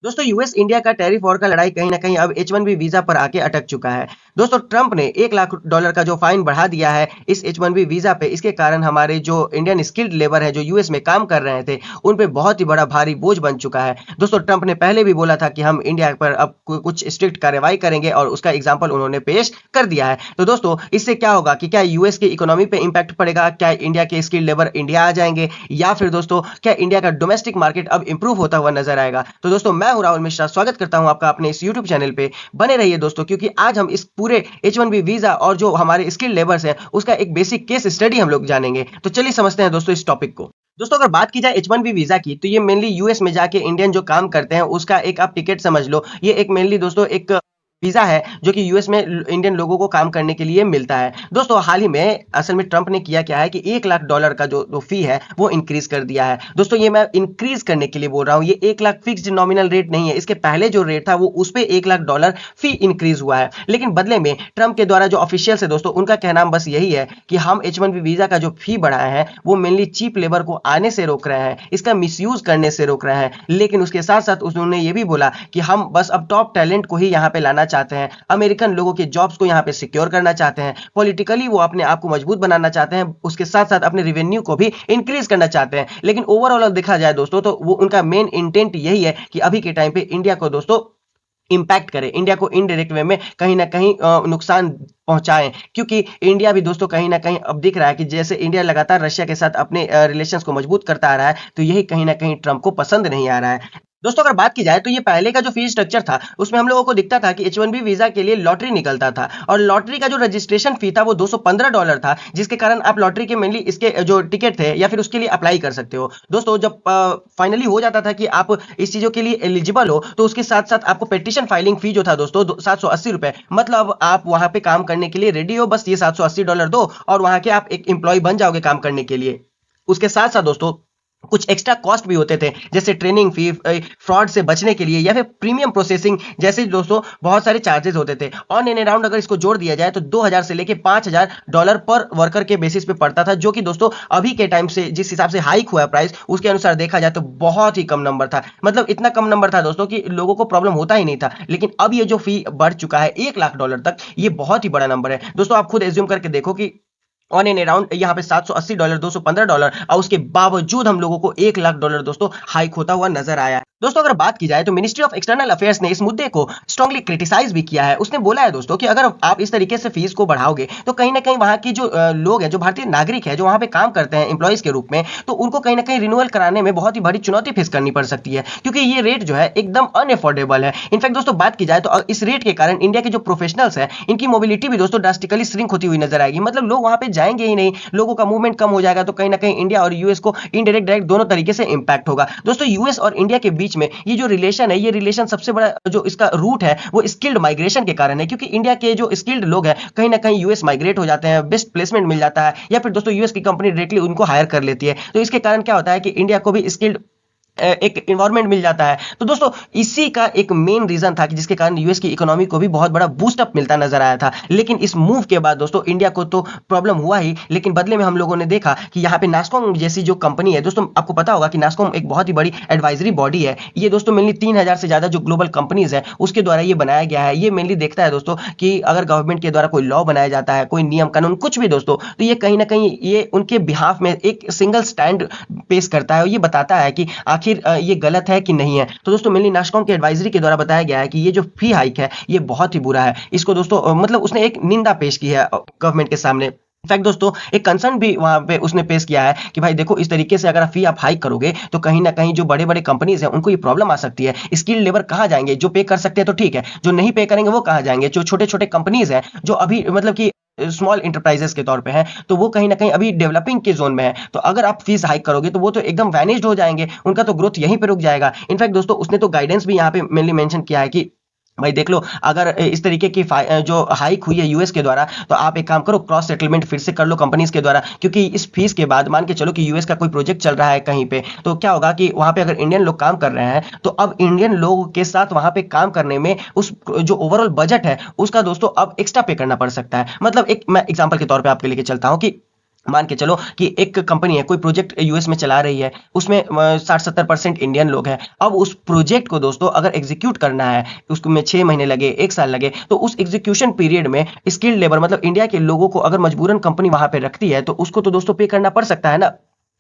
दोस्तों US India का tariff war का लड़ाई कहीं ना कहीं अब H1B वीजा पर आके अटक चुका है। दोस्तों ट्रंप ने $1 लाख का जो फाइन बढ़ा दिया है इस H1B वीजा पे। इसके कारण हमारे जो इंडियन स्किल्ड लेबर है जो यूएस में काम कर रहे थे उन पे बहुत ही बड़ा भारी बोझ बन चुका है। दोस्तों ट्रंप ने पहले भी बोला था कि हम इंडिया पर अब कुछ स्ट्रिक्ट कार्रवाई करेंगे और उसका एग्जाम्पल उन्होंने पेश कर दिया है। तो दोस्तों इससे क्या होगा कि क्या यूएस की इकोनॉमी पे इम्पैक्ट पड़ेगा, क्या इंडिया के स्किल्ड लेबर इंडिया आ जाएंगे, या फिर दोस्तों क्या इंडिया का डोमेस्टिक मार्केट अब इंप्रूव होता हुआ नजर आएगा। तो दोस्तों मैं हूं राहुल मिश्रा, स्वागत करता हूं आपका अपने इस यूट्यूब चैनल पे। बने रहिए दोस्तों, क्योंकि आज हम इस पूरे H1B वीजा और जो हमारे स्किल्ड लेबर्स हैं उसका एक बेसिक केस स्टडी हम लोग जानेंगे। तो चलिए समझते हैं दोस्तों इस टॉपिक को। दोस्तों अगर बात की जाए H1B वीजा की तो ये मेनली यूएस में जाके इंडियन जो काम करते हैं उसका एक आप टिकट समझ लो। ये एक मेनली दोस्तों एक वीजा है जो कि यूएस में इंडियन लोगों को काम करने के लिए मिलता है। दोस्तों हाल ही में असल में ट्रंप ने किया क्या है कि $1 लाख का जो फी है वो इंक्रीज कर दिया है। दोस्तों ये मैं इंक्रीज करने के लिए बोल रहा हूँ, ये 1 लाख फिक्स्ड नॉमिनल रेट नहीं है। इसके पहले जो रेट था वो उस पे $1 लाख फी इंक्रीज हुआ है, लेकिन बदले में ट्रंप के द्वारा जो ऑफिशियल्स है दोस्तों उनका कहना बस यही है कि हम H1B वीजा का जो फी बढ़ाए हैं वो मेनली चीप लेबर को आने से रोक रहे हैं, इसका मिसयूज करने से रोक रहे हैं। लेकिन उसके साथ साथ उन्होंने ये भी बोला कि हम बस अब टॉप टैलेंट को ही यहाँ पे लाना चाहते हैं, अमेरिकन लोगों के जॉब्स को यहाँ पे सिक्योर करना चाहते हैं, पॉलिटिकली वो अपने आप को मजबूत बनाना चाहते हैं, उसके साथ साथ अपने रेवेन्यू को भी इंक्रीज करना चाहते हैं। लेकिन ओवरऑल देखा जाए दोस्तों तो वो उनका मेन इंटेंट यही है कि अभी के टाइम पे इंडिया को दोस्तों इंपैक्ट करे, इंडिया को इनडायरेक्ट वे में कहीं ना कहीं नुकसान पहुंचाएं। क्योंकि इंडिया भी दोस्तों कहीं ना कहीं अब दिख रहा है कि जैसे इंडिया लगातार रशिया के साथ अपने रिलेशंस को मजबूत करता आ रहा है, तो यही कहीं ना कहीं ट्रंप को पसंद नहीं आ रहा है। दोस्तों अगर बात की जाए तो ये पहले का जो फीस स्ट्रक्चर था उसमें हम लोगों को दिखता था कि H1B वीजा के लिए लॉटरी निकलता था, और लॉटरी का जो रजिस्ट्रेशन फी था वो $215 था, जिसके कारण आप लॉटरी के मेनली इसके जो टिकट थे या फिर उसके लिए अप्लाई कर सकते हो। दोस्तों जब फाइनली हो जाता था कि आप इस चीजों के लिए एलिजिबल हो तो उसके साथ साथ आपको पेटिशन फाइलिंग फी जो था दोस्तों $780, मतलब आप वहां पे काम करने के लिए रेडी हो, बस ये $780 दो और वहां के आप एक एम्प्लॉय बन जाओगे काम करने के लिए। उसके साथ साथ दोस्तों कुछ एक्स्ट्रा कॉस्ट भी होते थे, जैसे ट्रेनिंग फी, फ्रॉड से बचने के लिए, या फिर प्रीमियम प्रोसेसिंग जैसे दोस्तों बहुत सारे चार्जेस होते थे। ऑन एंड अराउंड अगर इसको जोड़ दिया जाए तो 2000 से लेके $5000 पर वर्कर के बेसिस पे पड़ता था, जो कि दोस्तों अभी के टाइम से जिस हिसाब से हाइक हुआ है प्राइस उसके अनुसार देखा जाए तो बहुत ही कम नंबर था। मतलब इतना कम नंबर था दोस्तों कि लोगों को प्रॉब्लम होता ही नहीं था। लेकिन अब ये जो फी बढ़ चुका है $1 लाख तक, ये बहुत ही बड़ा नंबर है। दोस्तों आप खुद एज्यूम करके देखो कि ऑन एन अराउंड यहाँ पे $780, $215, और उसके बावजूद हम लोगों को $1 लाख दोस्तों हाइक होता हुआ नजर आया। दोस्तों अगर बात की जाए तो मिनिस्ट्री ऑफ एक्सटर्नल अफेयर्स ने इस मुद्दे को स्ट्रांगली क्रिटिसाइज भी किया है। उसने बोला है दोस्तों कि अगर आप इस तरीके से फीस को बढ़ाओगे तो कहीं ना कहीं वहां की जो लोग हैं, जो भारतीय नागरिक है, जो वहां पे काम करते हैं एम्प्लॉइज के रूप में, तो उनको कहीं ना कहीं रिन्यूअल कराने में बहुत ही बड़ी चुनौती फेस करनी पड़ सकती है, क्योंकि ये रेट जो है एकदम अनएफोर्डेबल है। इनफैक्ट दोस्तों बात की जाए तो इस रेट के कारण इंडिया के जो प्रोफेशनल्स हैं इनकी मोबिलिटी भी दोस्तों ड्रास्टिकली श्रिंक होती हुई नजर आएगी। मतलब लोग वहां पे जाएंगे ही नहीं, लोगों का मूवमेंट कम हो जाएगा, तो कहीं ना कहीं इंडिया और यूएस को इनडायरेक्ट डायरेक्ट दोनों तरीके से इंपैक्ट होगा। दोस्तों यूएस और इंडिया के बीच में ये जो रिलेशन है, ये रिलेशन सबसे बड़ा जो इसका रूट है वो स्किल्ड माइग्रेशन के कारण है, क्योंकि इंडिया के जो स्किल्ड लोग हैं कहीं ना कहीं यूएस माइग्रेट हो जाते हैं, बेस्ट प्लेसमेंट मिल जाता है, या फिर दोस्तों यूएस की कंपनी डायरेक्टली उनको हायर कर लेती है। तो इसके कारण क्या होता है कि इंडिया को भी स्किल्ड एक इन्वायरमेंट मिल जाता है। तो दोस्तों इसी का एक मेन रीजन था कि जिसके कारण यूएस की इकोनॉमी को भी बहुत बड़ा बूस्ट अप मिलता नजर आया था। लेकिन इस मूव के बाद दोस्तों इंडिया को तो प्रॉब्लम हुआ ही, लेकिन बदले में हम लोगों ने देखा कि यहाँ पे नास्कॉम जैसी जो कंपनी है, दोस्तों आपको पता होगा कि नास्कॉम एक बहुत ही बड़ी एडवाइजरी बॉडी है। ये दोस्तों मेनली 3000 से ज्यादा जो ग्लोबल कंपनीज है उसके द्वारा ये बनाया गया है। ये मेनली देखता है दोस्तों कि अगर गवर्नमेंट के द्वारा कोई लॉ बनाया जाता है, कोई नियम कानून कुछ भी दोस्तों, तो ये कहीं ना कहीं ये उनके बिहाफ में एक सिंगल स्टैंड पेश करता है और ये बताता है कि आखिर ये गलत है कि नहीं है। तो दोस्तों मेनली नास्कॉम के एडवाइजरी के द्वारा बताया गया है कि ये जो फी हाइक है ये बहुत ही बुरा है। इसको दोस्तों मतलब उसने एक निंदा पेश की है गवर्नमेंट के सामने। इनफैक्ट दोस्तों एक कंसर्न भी वहां पे उसने पेश किया है कि भाई देखो, इस तरीके से अगर फी आप हाइक करोगे तो कहीं ना कहीं जो बड़े बड़े कंपनीज हैं उनको ये प्रॉब्लम आ सकती है। स्किल्ड लेबर कहाँ जाएंगे? जो पे कर सकते हैं तो ठीक है, जो नहीं पे करेंगे वो कहाँ जाएंगे? जो छोटे छोटे कंपनीज हैं जो अभी मतलब कि स्मॉल इंटरप्राइजेस के तौर पे हैं, तो वो कहीं ना कहीं अभी डेवलपिंग के जोन में है। तो अगर आप फीस हाइक करोगे तो वो तो एकदम वैनिश्ड हो जाएंगे, उनका तो ग्रोथ यहीं पे रुक जाएगा। इनफैक्ट दोस्तों उसने तो गाइडेंस भी यहाँ पे मेनली मेंशन किया है कि भाई देख लो, अगर इस तरीके की जो हाइक हुई है यूएस के द्वारा, तो आप एक काम करो, क्रॉस सेटलमेंट फिर से कर लो कंपनीज के द्वारा। क्योंकि इस फीस के बाद मान के चलो कि यूएस का कोई प्रोजेक्ट चल रहा है कहीं पे, तो क्या होगा कि वहां पे अगर इंडियन लोग काम कर रहे हैं तो अब इंडियन लोगों के साथ वहां पे काम करने में उस जो ओवरऑल बजट है उसका दोस्तों अब एक्स्ट्रा पे करना पड़ सकता है। मतलब एक मैं एग्जाम्पल के तौर पर आपके लेके चलता हूँ कि मान के चलो कि एक कंपनी है, कोई प्रोजेक्ट यूएस में चला रही है, उसमें 60-70% इंडियन लोग हैं। अब उस प्रोजेक्ट को दोस्तों अगर एग्जीक्यूट करना है, उसमें 6 महीने लगे, 1 साल लगे, तो उस एग्जीक्यूशन पीरियड में स्किल्ड लेबर मतलब इंडिया के लोगों को अगर मजबूरन कंपनी वहां पे रखती है, तो उसको तो दोस्तों पे करना पड़ सकता है ना।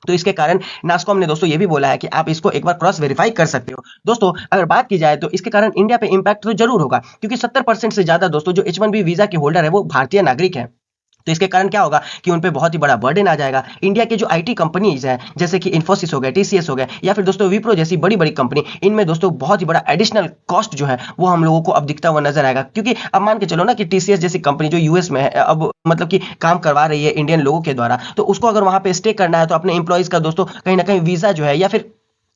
तो इसके कारण नास्कॉम ने दोस्तों ये भी बोला है कि आप इसको एक बार क्रॉस वेरीफाई कर सकते हो। दोस्तों अगर बात की जाए तो इसके कारण इंडिया पे इंपैक्ट तो जरूर होगा, क्योंकि 70% से ज्यादा दोस्तों जो H1B वीजा के होल्डर है वो भारतीय नागरिक हैं। तो इसके कारण क्या होगा कि उन पे बहुत ही बड़ा बर्डन आ जाएगा। इंडिया के जो आईटी कंपनीज हैं, जैसे कि इन्फोसिस हो गए, टीसीएस हो गए, या फिर दोस्तों विप्रो जैसी बड़ी बड़ी कंपनी, इनमें दोस्तों बहुत ही बड़ा एडिशनल कॉस्ट जो है वो हम लोगों को अब दिखता हुआ नजर आएगा। क्योंकि अब मान के चलो ना कि टीसीएस जैसी कंपनी जो यूएस में है, अब मतलब कि काम करवा रही है इंडियन लोगों के द्वारा, तो उसको अगर वहां पे स्टे करना है तो अपने एम्प्लॉइज का दोस्तों कहीं ना कहीं वीजा जो है या फिर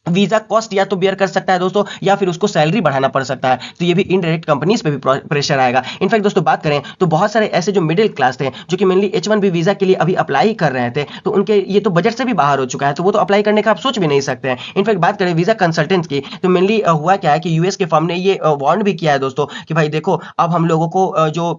वीजा कॉस्ट या तो बेयर कर सकता है दोस्तों, या फिर उसको सैलरी बढ़ाना पड़ सकता है। तो ये भी इनडायरेक्ट कंपनीज पे भी प्रेशर आएगा। इनफैक्ट दोस्तों बात करें तो बहुत सारे ऐसे जो मिडिल क्लास थे, जो कि मेनली H1B वीजा के लिए अभी अप्लाई कर रहे थे, तो उनके ये तो बजट से भी बाहर हो चुका है, तो वो तो अप्लाई करने का आप सोच भी नहीं सकते हैं। इनफैक्ट बात करें वीजा कंसल्टेंट्स की, तो मेनली हुआ क्या है कि यूएस के फर्म ने ये वार्न भी किया है दोस्तों कि भाई देखो, अब हम लोगों को जो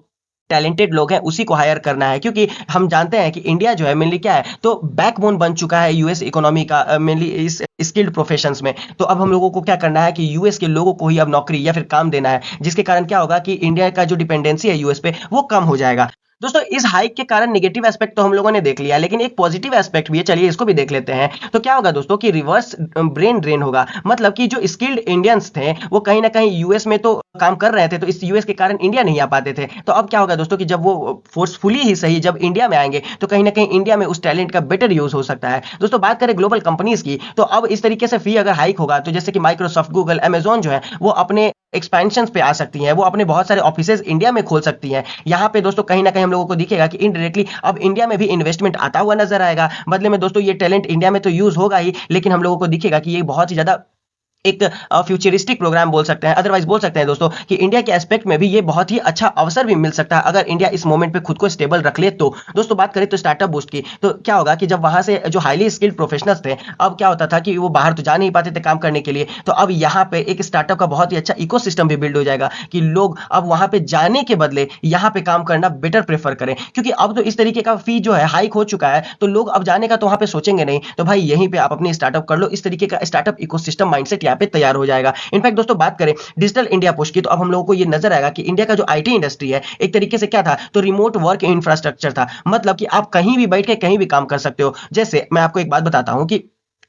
टैलेंटेड लोग हैं उसी को हायर करना है, क्योंकि हम जानते हैं कि इंडिया जो है मेनली क्या है, तो बैकबोन बन चुका है यूएस इकोनॉमी का, मेनली इस स्किल्ड प्रोफेशंस में। तो अब हम लोगों को क्या करना है कि यूएस के लोगों को ही अब नौकरी या फिर काम देना है, जिसके कारण क्या होगा कि इंडिया का जो डिपेंडेंसी है यूएस पे वो कम हो जाएगा। दोस्तों इस हाइक के कारण नेगेटिव एस्पेक्ट तो हम लोगों ने देख लिया, लेकिन एक पॉजिटिव एस्पेक्ट भी है, चलिए इसको भी देख लेते हैं। तो क्या होगा दोस्तों कि रिवर्स ब्रेन ड्रेन होगा, मतलब कि जो स्किल्ड इंडियंस थे वो कहीं ना कहीं यूएस में तो काम कर रहे थे, तो इस यूएस के कारण इंडिया नहीं आ पाते थे। तो अब क्या होगा दोस्तों कि जब वो फोर्सफुली ही सही जब इंडिया में आएंगे, तो कहीं ना कहीं इंडिया में उस टैलेंट का बेटर यूज हो सकता है। दोस्तों बात करें ग्लोबल कंपनीज की, तो अब इस तरीके से फी अगर हाइक होगा, तो जैसे कि माइक्रोसॉफ्ट, गूगल, अमेजोन जो है वो अपने एक्सपेंशन पे आ सकती हैं, वो अपने बहुत सारे ऑफिसेज इंडिया में खोल सकती हैं। यहाँ पे दोस्तों कहीं ना कहीं हम लोगों को दिखेगा कि इनडायरेक्टली अब इंडिया में भी इन्वेस्टमेंट आता हुआ नजर आएगा। बदले में दोस्तों ये टैलेंट इंडिया में तो यूज होगा ही, लेकिन हम लोगों को दिखेगा कि ये बहुत ही ज्यादा एक फ्यूचरिस्टिक प्रोग्राम बोल सकते हैं, अदरवाइज बोल सकते हैं दोस्तों कि इंडिया के एस्पेक्ट में भी ये बहुत ही अच्छा अवसर भी मिल सकता है, अगर इंडिया इस मोमेंट पे खुद को स्टेबल रख ले तो। दोस्तों बात करें तो स्टार्टअप बूस्ट की, तो क्या होगा कि जब वहां से जो हाईली स्किल्ड प्रोफेशनल्स थे, अब क्या होता था कि वो बाहर तो जा नहीं पाते थे काम करने के लिए, तो अब यहाँ पे एक स्टार्टअप का बहुत ही अच्छा इकोसिस्टम भी बिल्ड हो जाएगा कि लोग अब वहां पे जाने के बदले यहाँ पे काम करना बेटर प्रेफर करें। क्योंकि अब तो इस तरीके का फी जो है हाइक हो चुका है, तो लोग अब जाने का तो वहां पे सोचेंगे नहीं, तो भाई यहीं पे आप अपनी स्टार्टअप कर लो। इस तरीके का स्टार्टअप इकोसिस्टम माइंडसेट यहाँ पे तैयार हो जाएगा। इनफैक्ट दोस्तों बात करें डिजिटल इंडिया पुश की, तो अब हम लोगों को ये नजर आएगा कि इंडिया का जो आईटी इंडस्ट्री है एक तरीके से क्या था, तो रिमोट वर्क इंफ्रास्ट्रक्चर था, मतलब कि आप कहीं भी बैठ के कहीं भी काम कर सकते हो। जैसे मैं आपको एक बात बताता हूं कि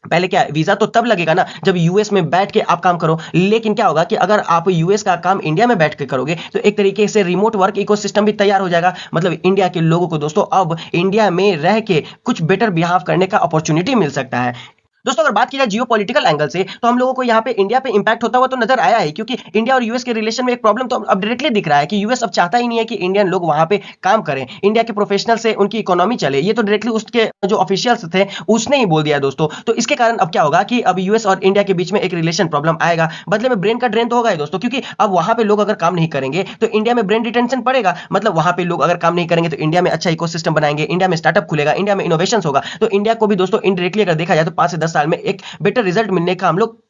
पहले क्या है, वीजा तो तब लगेगा ना जब यूएस में बैठ के आप काम करो, लेकिन क्या होगा कि अगर आप यूएस का काम इंडिया में बैठ के करोगे, तो एक तरीके से रिमोट वर्क इकोसिस्टम भी तैयार हो जाएगा। मतलब इंडिया के लोगों को दोस्तों अब इंडिया में रह के कुछ बेटर बिहेव करने का अपॉर्चुनिटी मिल सकता है। दोस्तों अगर बात की जाए जियो पॉलिटिकल एंगल से, तो हम लोगों को यहाँ पे इंडिया पे इंपैक्ट होता हुआ तो नजर आया है, क्योंकि इंडिया और यूएस के रिलेशन में एक प्रॉब्लम तो अब डायरेक्टली दिख रहा है कि यूएस अब चाहता ही नहीं है कि इंडियन लोग वहां पे काम करें, इंडिया के प्रोफेशनल से उनकी इकोनॉमी चले। ये तो डायरेक्टली उसके जो ऑफिशियल्स थे उसने ही बोल दिया दोस्तों। तो इसके कारण अब क्या होगा कि अब यूएस और इंडिया के बीच में एक रिलेशन प्रॉब्लम आएगा। बदले में ब्रेन का ड्रेन तो होगा ही दोस्तों, क्योंकि अब वहां पे लोग अगर काम नहीं करेंगे तो इंडिया में ब्रेन रिटेंशन पड़ेगा। मतलब वहां पे लोग अगर काम नहीं करेंगे तो इंडिया में अच्छा इकोसिस्टम बनाएंगे, इंडिया में स्टार्टअप खुलेगा, इंडिया में इनोवेशन होगा, तो इंडिया को भी दोस्तों इनडायरेक्टली अगर देखा जाए तो 5 से 10 साल में एक बेटर रिजल्ट मिलने का हम लोग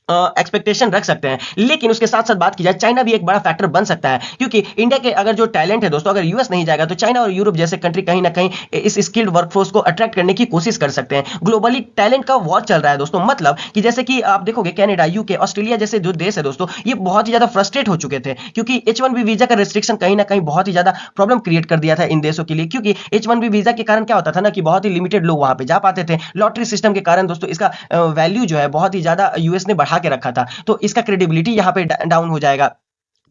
एक्सपेक्टेशन रख सकते हैं। लेकिन उसके साथ साथ बात की जाए, चाइना भी एक बड़ा फैक्टर बन सकता है, क्योंकि इंडिया के अगर जो टैलेंट है दोस्तों, अगर यूएस नहीं जाएगा तो चाइना और यूरोप जैसे कंट्री कहीं ना कहीं इस स्किल्ड वर्कफोर्स को अट्रैक्ट करने की कोशिश कर सकते हैं। ग्लोबली टैलेंट का वॉर चल रहा है दोस्तों, मतलब कि जैसे कि आप देखोगे कनाडा, यूके, ऑस्ट्रेलिया जैसे जो देश है दोस्तों, ये बहुत ही ज्यादा फ्रस्ट्रेट हो चुके थे, क्योंकि H1B वीजा का रिस्ट्रिक्शन कहीं ना कहीं बहुत ही ज्यादा प्रॉब्लम क्रिएट कर दिया था इन देशों के लिए। क्योंकि H1B वीजा के कारण क्या होता था ना कि बहुत ही लिमिटेड लोग वहां पे जा पाते थे। लॉटरी सिस्टम के कारण दोस्तों इसका वैल्यू जो है बहुत ही ज्यादा यूएस ने बढ़ा के रखा था, तो इसका क्रेडिबिलिटी यहाँ पे डाउन हो जाएगा।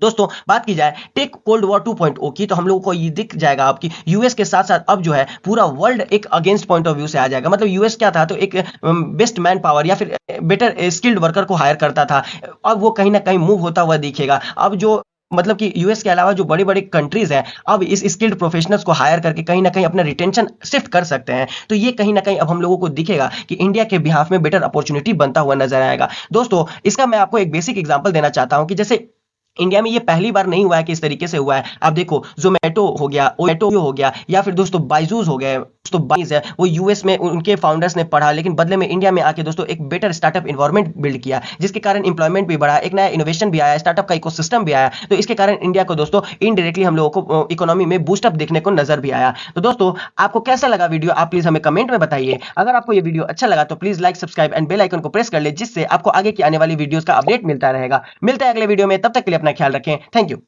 दोस्तों बात की जाए टेक कोल्ड वॉर 2.0 की, तो हम लोगों को ये दिख जाएगा आपकी यूएस के साथ साथ अब जो है पूरा वर्ल्ड एक अगेंस्ट पॉइंट ऑफ व्यू से आ जाएगा। मतलब यूएस क्या था, तो एक बेस्ट मैन पावर या फिर बेटर स्किल्ड वर्कर को हायर करता था, अब वो कहीं ना कहीं मूव होता हुआ दिखेगा। अब जो मतलब कि यूएस के अलावा जो बड़ी बड़ी कंट्रीज हैं, अब इस स्किल्ड प्रोफेशनल्स को हायर करके कहीं ना कहीं अपना रिटेंशन शिफ्ट कर सकते हैं। तो ये कहीं ना कहीं अब हम लोगों को दिखेगा कि इंडिया के बिहाफ में बेटर अपॉर्चुनिटी बनता हुआ नजर आएगा। दोस्तों इसका मैं आपको एक बेसिक एग्जांपल देना चाहता हूं कि जैसे इंडिया में ये पहली बार नहीं हुआ है कि इस तरीके से हुआ है। आप देखो जोमेटो हो गया, ओमेटो हो गया, या फिर दोस्तों बाइजूस हो गए, दोस्तों बाइज है वो यूएस में उनके फाउंडर्स ने पढ़ा, लेकिन बदले में इंडिया में आके दोस्तों एक बेटर स्टार्टअप इन्वायरमेंट बिल्ड किया, जिसके कारण इंप्लॉयमेंट भी बढ़ा, एक नया इनोवेशन भी आया, स्टार्टअप का इकोसिस्टम भी आया। तो इसके कारण इंडिया को दोस्तों इनडायरेक्टली हम लोगों को इकोनॉमी में बूस्टअप देखने को नजर भी आया। तो दोस्तों आपको कैसा लगा वीडियो, आप प्लीज हमें कमेंट में बताइए। अगर आपको ये वीडियो अच्छा लगा तो please like, subscribe and bell icon को प्रेस कर ले, जिससे आपको आगे की आने वाली वीडियोस का अपडेट मिलता रहेगा। मिलता है अगले वीडियो में, तब तक के लिए अपना ख्याल रखें। Thank you.